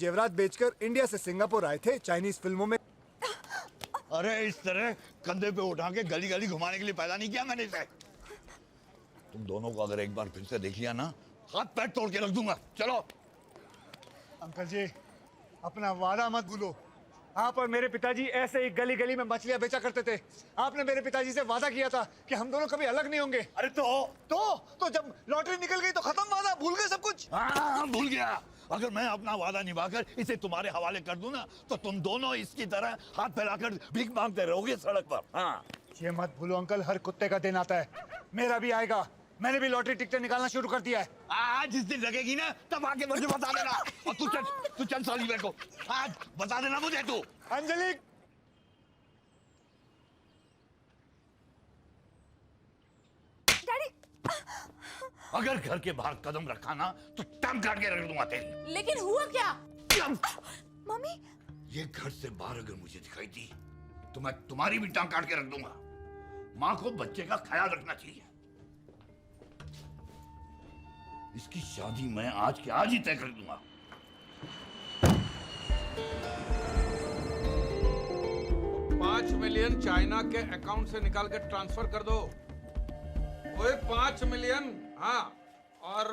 जेवरात बेचकर इंडिया से सिंगापुर आए थे। चाइनीज फिल्मों में अरे इस तरह कंधे पे उठा के गली गली घुमाने के लिए पैदा नहीं किया मैंने इसे। तुम दोनों को अगर एक बार फिर से देख लिया ना, हाथ पैर तोड़ के रख दूंगा। चलो। अंकल जी, अपना वादा मत भूलो। आप और मेरे पिताजी ऐसे ही गली गली में मछलियां बेचा करते थे। आपने मेरे पिताजी से वादा किया था कि हम दोनों कभी अलग नहीं होंगे। अरे तो जब लॉटरी निकल गई तो खत्म वादा, भूल गए सब कुछ। हाँ, भूल गया। अगर मैं अपना वादा निभाकर इसे तुम्हारे हवाले कर दूं ना, तो तुम दोनों इसकी तरह हाथ फैलाकर भीख मांगते रहोगे सड़क पर। हाँ। ये मत भूलो अंकल, हर कुत्ते का दिन आता है। मेरा भी आएगा। मैंने भी लॉटरी टिकट निकालना शुरू कर दिया है। आज जिस दिन लगेगी ना, तब आके मुझे बता देना। और तू चल साली मेरे को आज बता देना मुझे। तू अंजलि, डैडी, अगर घर के बाहर कदम रखा ना, तो टांग काट के रख दूंगा तेरी। लेकिन हुआ क्या? मम्मी, ये घर से बाहर अगर मुझे दिखाई दी, तो मैं तुम्हारी भी टांग काट के रख दूंगा। माँ को बच्चे का ख्याल रखना चाहिए। इसकी शादी मैं आज के आज ही तय कर दूंगा। $5 मिलियन चाइना के अकाउंट से निकाल के ट्रांसफर कर दो। ओए 5 मिलियन, हाँ, और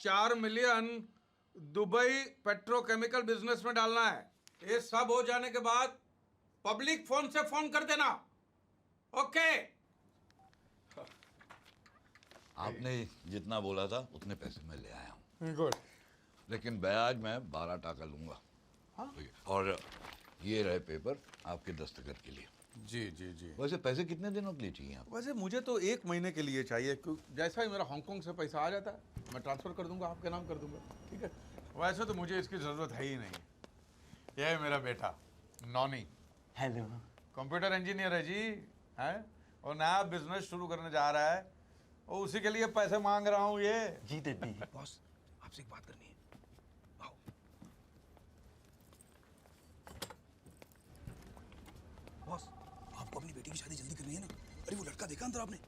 4 मिलियन दुबई पेट्रोकेमिकल बिजनेस में डालना है। ये सब हो जाने के बाद पब्लिक फोन से फोन कर देना। ओके। आपने जितना बोला था उतने पैसे मैं ले आया हूँ। गुड। लेकिन ब्याज मैं 12 टका लूंगा। हाँ? और ये रहे पेपर आपके दस्तखत के लिए। जी जी जी। वैसे पैसे कितने दिनों के लिए चाहिए आपको? वैसे मुझे तो 1 महीने के लिए चाहिए, क्योंकि जैसा ही मेरा हांगकांग से पैसा आ जाता है मैं ट्रांसफर कर दूंगा, आपके नाम कर दूंगा। ठीक है। वैसे तो मुझे इसकी जरूरत है ही नहीं। यह है मेरा बेटा नॉनी। हेलो। कंप्यूटर इंजीनियर है जी, है, और नया बिजनेस शुरू करने जा रहा है, और उसी के लिए पैसे मांग रहा हूँ ये। जी डैडी। बॉस, आपसे एक बात करनी है। आओ। बॉस, आपको अपनी बेटी की शादी जल्दी करनी है ना? अरे वो लड़का देखा अंदर आपने?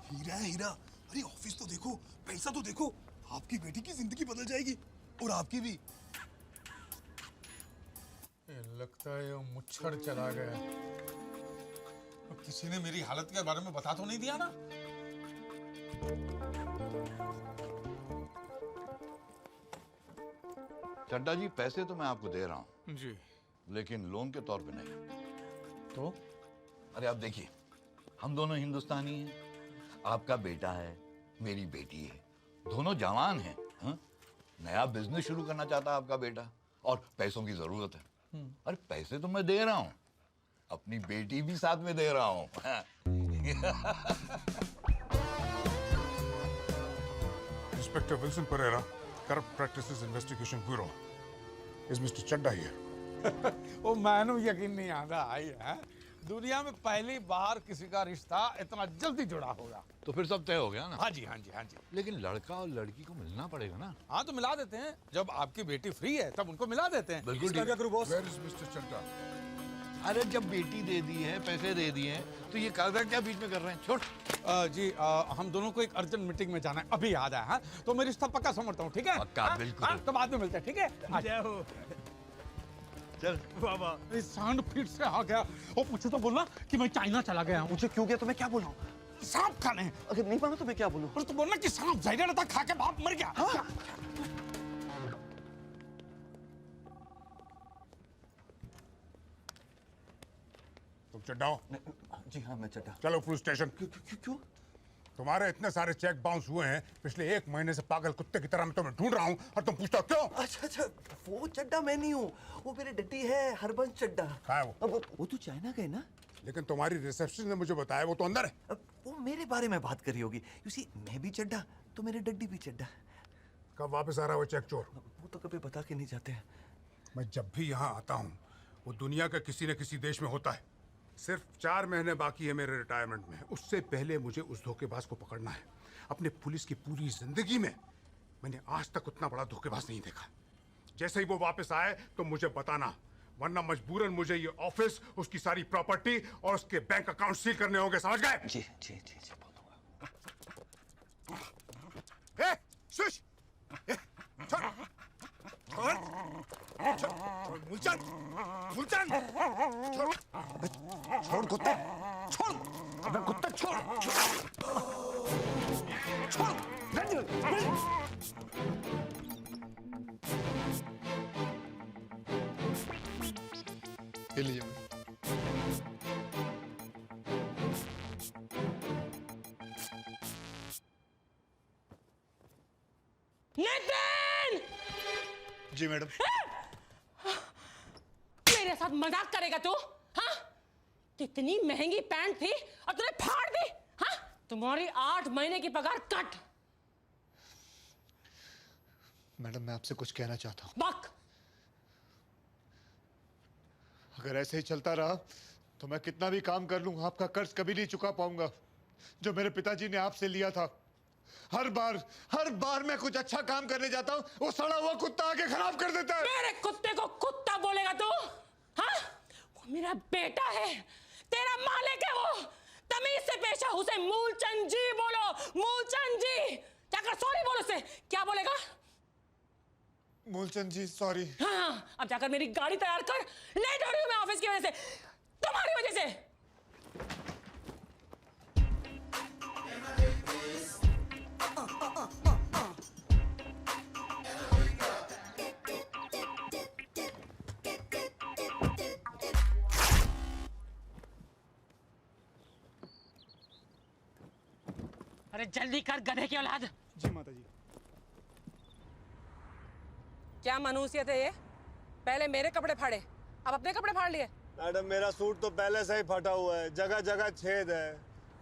हीरा है हीरा। अरे ऑफिस तो देखो, पैसा तो देखो। आपकी बेटी की जिंदगी बदल जाएगी और आपकी भी। लगता है वो मुच्छर चला गया। अब किसी ने मेरी हालत के बारे में बता तो नहीं दिया ना? चड्डा जी, पैसे तो मैं आपको दे रहा हूँ जी, लेकिन लोन के तौर पे नहीं। तो अरे आप देखिए, हम दोनों हिंदुस्तानी हैं। आपका बेटा है, मेरी बेटी है, दोनों जवान हैं। हाँ? नया बिजनेस शुरू करना चाहता है आपका बेटा और पैसों की जरूरत है। अरे पैसे तो मैं दे रहा हूँ, अपनी बेटी भी साथ में दे रहा हूँ। Inspector Wilson Pereira, Corrupt Practices Investigation Bureau. Is Mr. Chadda here? वो मैंने यकीन नहीं आता है, दुनिया में पहली बार किसी का रिश्ता इतना जल्दी जुड़ा होगा। तो फिर सब तय हो गया ना? हाँ जी, हाँ जी, हाँ जी। लेकिन लड़का और लड़की को मिलना पड़ेगा ना? हाँ, तो मिला देते हैं। जब आपकी बेटी फ्री है तब उनको मिला देते हैं। बिल्कुल इसका क्या करूं boss? Where is Mr. Chadda? अरे जब बेटी दे दी है, पैसे दे दिए हैं, तो ये कागजात क्या बीच में कर रहे हैं? छोड़। जी, हम दोनों को एक अर्जेंट मीटिंग में जाना है, अभी याद है। हाँ, तो मैं रिश्ता पक्का समझता हूँ। ठीक है? पक्का, हाँ? बिल्कुल। हाँ, तो बाद में मिलते हैं। ठीक है? चल बाबा, इस सांड फीट से आ गया। और मुझे तो बोलना कि मैं चाइना चला गया हूँ। मुझे क्यों गया तो मैं क्या बोलूं? सांप खाने। अगर नहीं माना तो मैं क्या बोलूं? और तो बोलना कि सांप जहरीला रहता, खा के बाप मर गया। हाँ? तुम चड्डा हो? जी हाँ, मैं चड्डा। चलो पुलिस स्टेशन। क्यों? तुम्हारे इतने सारे चेक बाउंस हुए हैं, पिछले 1 महीने से पागल कुत्ते की तरह मैं तुम्हें ढूंढ रहा हूँ और तुम पूछते हो क्यों? अच्छा, वो चड्डा मैं नहीं हूँ, वो मेरे डड्डी है, हरबंस चड्डा। कहाँ है वो? अब वो तो चाइना गए ना? लेकिन तुम्हारी रिसेप्शन ने मुझे बताया वो तो अंदर है। अब वो मेरे बारे में बात कर रही होगी। यू सी, मैं भी चड्डा तो मेरे डड्डी भी चड्डा। कब वापस आ रहा है वो चेक चोर? वो तो कभी बता के नहीं जाते हैं। मैं जब भी यहाँ आता हूँ वो दुनिया के किसी न किसी देश में होता है। सिर्फ 4 महीने बाकी है मेरे रिटायरमेंट में। उससे पहले मुझे उस धोखेबाज को पकड़ना है। अपने पुलिस की पूरी जिंदगी में मैंने आज तक उतना बड़ा धोखेबाज नहीं देखा। जैसे ही वो वापस आए तो मुझे बताना, वरना मजबूरन मुझे ये ऑफिस, उसकी सारी प्रॉपर्टी और उसके बैंक अकाउंट सील करने होंगे। समझ गए? जी जी जी जी, बोल दूंगा। शुश! छोड़! छोड़ छोड़ मूलचंद मूलचंद छोड़ कुत्ते, छोड़, अबे कुत्ते छोड़, छोड़, लीजिए। नितिन! जी मैडम। मेरे साथ मजाक करेगा तू? हाँ? कितनी महंगी पैंट थी और तूने फाड़ दी? हाँ? तुम्हारी 8 महीने की पगार कट। मैडम मैं आपसे कुछ कहना चाहता हूँ। बक। अगर ऐसे ही चलता रहा तो मैं कितना भी काम कर लूं आपका कर्ज कभी नहीं चुका पाऊंगा जो मेरे पिताजी ने आपसे लिया था। हर बार मैं कुछ अच्छा काम करने जाता हूँ वो सड़ा हुआ कुत्ता आके खराब कर देता है। मेरे कुत्ते को कुत्ता बोलेगा तू? हाँ? वो मेरा बेटा है, तेरा मालिक है वो। तमीज से पेश है, उसे मूलचंद जी बोलो, मूलचंद जी। जाकर सॉरी बोलो उसे। क्या बोलेगा? मूलचंद जी सॉरी। हाँ, अब जाकर मेरी गाड़ी तैयार कर। लेट हो रही हूँ मैं ऑफिस की वजह से, तुम्हारी वजह से। अरे जल्दी कर गधे की औलाद। जी माता जी। क्या मनुष्यत है ये? पहले मेरे कपड़े फाड़े, अब अपने कपड़े फाड़ लिए। मैडम मेरा सूट तो पहले से ही फटा हुआ है, जगह जगह छेद है,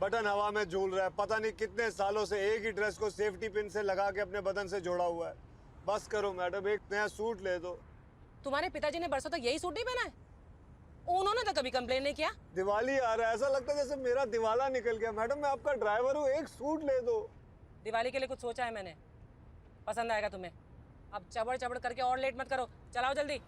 बटन हवा में झूल रहा है, पता नहीं कितने सालों से एक ही ड्रेस को सेफ्टी पिन से लगा के अपने बदन से जोड़ा हुआ है। बस करो मैडम, एक नया सूट ले दो। तुम्हारे पिताजी ने बरसों तक यही सूट नहीं पहना है? उन्होंने तो कभी कंप्लेन नहीं किया। दिवाली आ रहा है, ऐसा लगता है जैसे मेरा दिवाला निकल गया। मैडम मैं आपका ड्राइवर हूँ, एक सूट ले दो। दिवाली के लिए कुछ सोचा है मैंने, पसंद आएगा तुम्हें। अब चबड़ चबड़ करके और लेट मत करो, चलाओ जल्दी।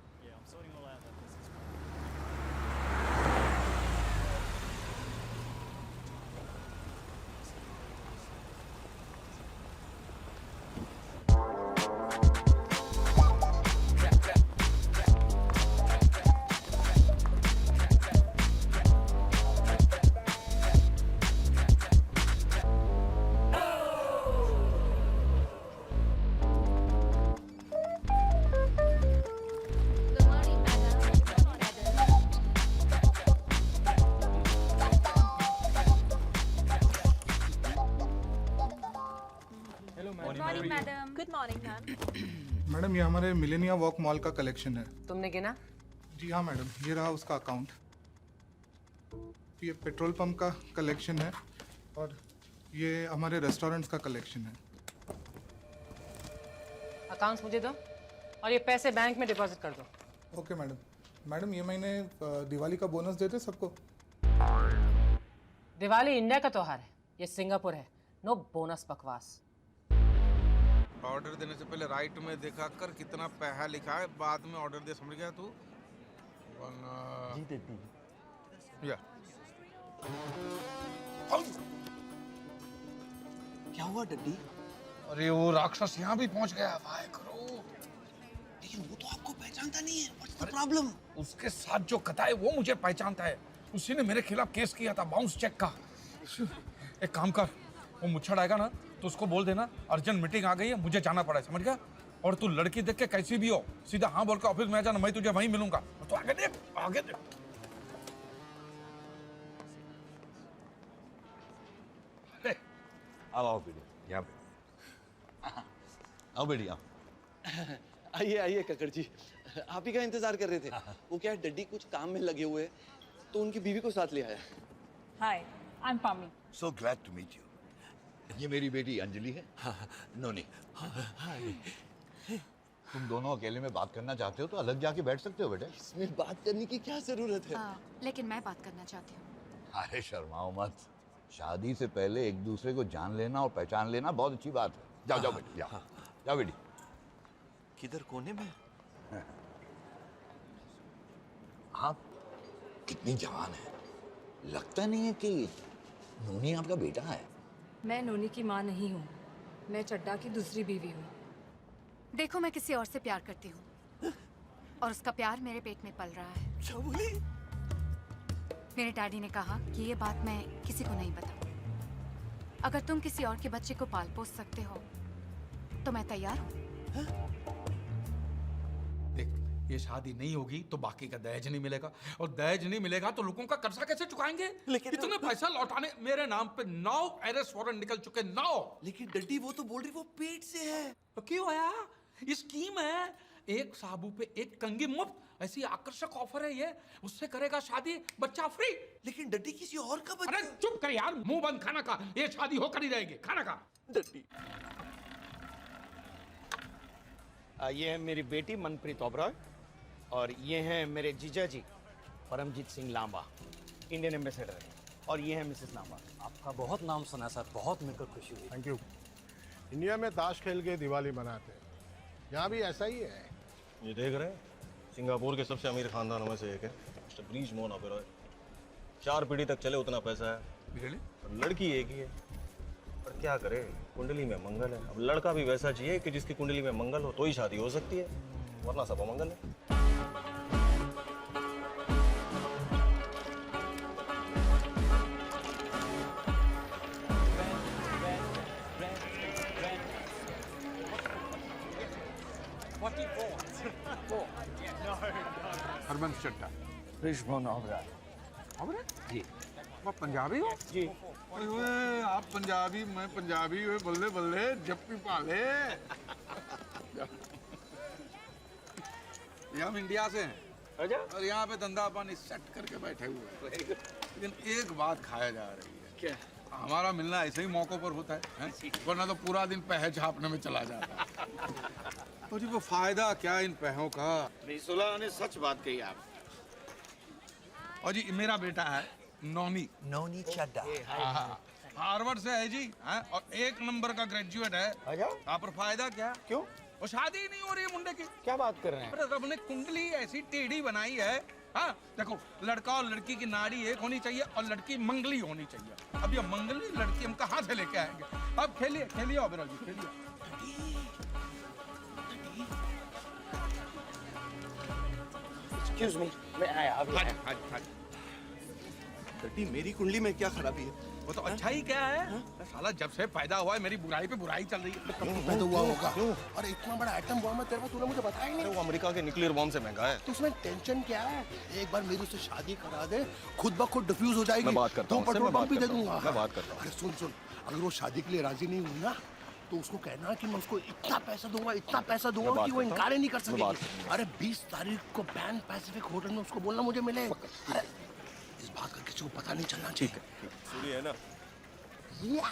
Morning madam. Good morning ma'am. Madam ये हमारे मिलेनिया वॉक मॉल का कलेक्शन है। तुमने गिना? जी हाँ मैडम, ये रहा उसका अकाउंट। ये पेट्रोल पंप का कलेक्शन है और ये हमारे रेस्टोरेंट्स का कलेक्शन है। अकाउंट्स मुझे दो और ये पैसे बैंक में डिपॉजिट कर दो। Okay madam. मैडम ये महीने दिवाली का बोनस देते सबको? दिवाली इंडिया का त्योहार है, ये सिंगापुर है। नो बोनस बकवास। ऑर्डर देने से पहले राइट में देखा कर कितना पैसा लिखा है, बाद में ऑर्डर दे। समझ गया तू? या क्या हुआ डड्डी? अरे वो राक्षस यहाँ भी पहुँच गया। वाह करो। लेकिन वो तो आपको पहचानता नहीं है। What's the problem? उसके साथ जो कथा है वो मुझे पहचानता है। उसी ने मेरे खिलाफ केस किया था बाउंस चेक का। एक काम कर, वो मुच्छड़ आएगा ना तो उसको बोल देना अर्जेंट मीटिंग आ गई है, मुझे जाना पड़ा है। समझ गया? और तू लड़की देख के कैसी भी हो सीधा हाँ बोल के ऑफिस में आ जाना, मैं तुझे वहीं मिलूंगा। तो आगे देख, आगे देख। आओ बेटी, यहाँ पे आओ बेटी, आओ। आइए आइए कक्कड़ जी, आप ही का इंतजार कर रहे थे। वो क्या है, डड्डी कुछ काम में लगे हुए हैं तो उनकी बीवी को साथ ले आया। Hi, I am Pami. So glad to meet you. ये मेरी बेटी अंजलि है। नोनी। तुम दोनों अकेले में बात करना चाहते हो तो अलग जाके बैठ सकते हो बेटे। इसमें बात करने की क्या जरूरत है? लेकिन मैं बात करना चाहती हूँ। अरे शर्माओ मत, शादी से पहले एक दूसरे को जान लेना और पहचान लेना बहुत अच्छी बात है। जाओ जाओ बेटी, जाओ जाओ बेटी। किधर कोने में? आप कितनी जवान है, लगता नहीं है कि नोनी आपका बेटा है। मैं नोनी की माँ नहीं हूँ, मैं चड्डा की दूसरी बीवी हूँ। देखो मैं किसी और से प्यार करती हूँ, और उसका प्यार मेरे पेट में पल रहा है। क्या बोली? मेरे डैडी ने कहा कि ये बात मैं किसी को नहीं बताऊं। अगर तुम किसी और के बच्चे को पाल पोस सकते हो तो मैं तैयार हूँ। देख, ये शादी नहीं होगी तो बाकी का दहेज नहीं मिलेगा, और दहेज नहीं मिलेगा तो लोगों का कर्जा कैसे चुकाएंगे? लेकिन इतने पैसा लौटाने मेरे नाम पे 9 अरेस्ट वारंट निकल चुके, 9। लेकिन डड्डी वो तो बोल रही वो पेट से है। तो क्यों आया? ये स्कीम है, एक साबू पे एक कंगी मुफ्त, ऐसी आकर्षक ऑफर है ये। उससे करेगा शादी, बच्चा फ्री। लेकिन डड्डी किसी और का बच्चा। अरे चुप कर यार, मुंह बंद, खाना खा। ये शादी होकर ही रहेगी, खाना खा। डड्डी ये है मेरी बेटी मनप्रीत ओबरॉय, और ये हैं मेरे जीजा जी परमजीत सिंह लांबा, इंडियन एम्बेसडर है, और ये है मिसेस लांबा। आपका बहुत नाम सुना सर, बहुत मिलकर खुशी हुई। Thank you. इंडिया में ताश खेल के दिवाली मनाते हैं, यहाँ भी ऐसा ही है। ये देख रहे हैं, सिंगापुर के सबसे अमीर खानदानों में से एक है मिस्टर ब्रीज मोहन ओबेरॉय। 4 पीढ़ी तक चले उतना पैसा है। और लड़की एक ही है, पर क्या करे, कुंडली में मंगल है। अब लड़का भी वैसा चाहिए कि जिसकी कुंडली में मंगल हो तो ही शादी हो सकती है, वरना सब अमंगल है। हरबंस चड्ढा। ब्रीज मोहन ओबरॉय। जी। आप पंजाबी हो? जी। ओए आप पंजाबी, मैं पंजाबी, ओए बल्ले बल्ले, जप्पी पाले। ये हम इंडिया से हैं, और यहाँ पे धंधा पानी सेट करके बैठे हुए हैं। लेकिन एक बात खाया जा रही है। क्या? हमारा मिलना ऐसे ही मौकों पर होता है, वरना तो पूरा दिन पैसे छापने में चला जाता है। और जी वो फायदा क्या इन पैसों का? सुलह ने सच बात कही आप। और जी मेरा बेटा है नौनी चड्ढा। हार्वर्ड से है जी, और 1 नंबर का ग्रेजुएट है। यहाँ पर फायदा क्या? क्यों? और शादी ही नहीं हो रही है मुंडे की। क्या बात कर रहे हैं? अरे रब ने कुंडली ऐसी टेढ़ी बनाई है। हाँ देखो, लड़का और लड़की की नाड़ी एक होनी चाहिए, और लड़की मंगली होनी चाहिए। अब ये मंगली लड़की हम कहाँ से लेके आएंगे? अब खेलिए खेलिए ओबेरॉय जी, खेलिए। Excuse me, मैं आया अभी। डड्डी मेरी कुंडली में क्या खराबी है? वो तो अच्छा ही क्या है? साला जब से पैदा हुआ है मेरी बुराई पे बुराई चल रही है। पैदा हुआ होगा। अरे इतना बड़ा एटम बॉम्ब है तेरे पास, तूने मुझे बताया ही नहीं। वो अमेरिका के न्यूक्लियर बॉम्ब से महंगा है। तो उसमें टेंशन क्या है? एक बार मेरी उससे शादी करा दे, खुद ब खुद डिफ्यूज हो जाएगी। मैं बात करता हूँ, पेट्रोल पंप भी दे दूंगा। मैं बात करता हूँ। अरे सुन, अगर वो शादी के लिए राजी नहीं हुई ना, तो उसको कहना कि मैं उसको इतना पैसा दूंगा कि वो इनकार ही नहीं कर सकेगी। अरे 20 तारीख को पैन पैसिफिक होटल में उसको बोलना मुझे मिले। अरे इस बात का किसी को पता नहीं चलना चाहिए। सुनिए ना। Yeah.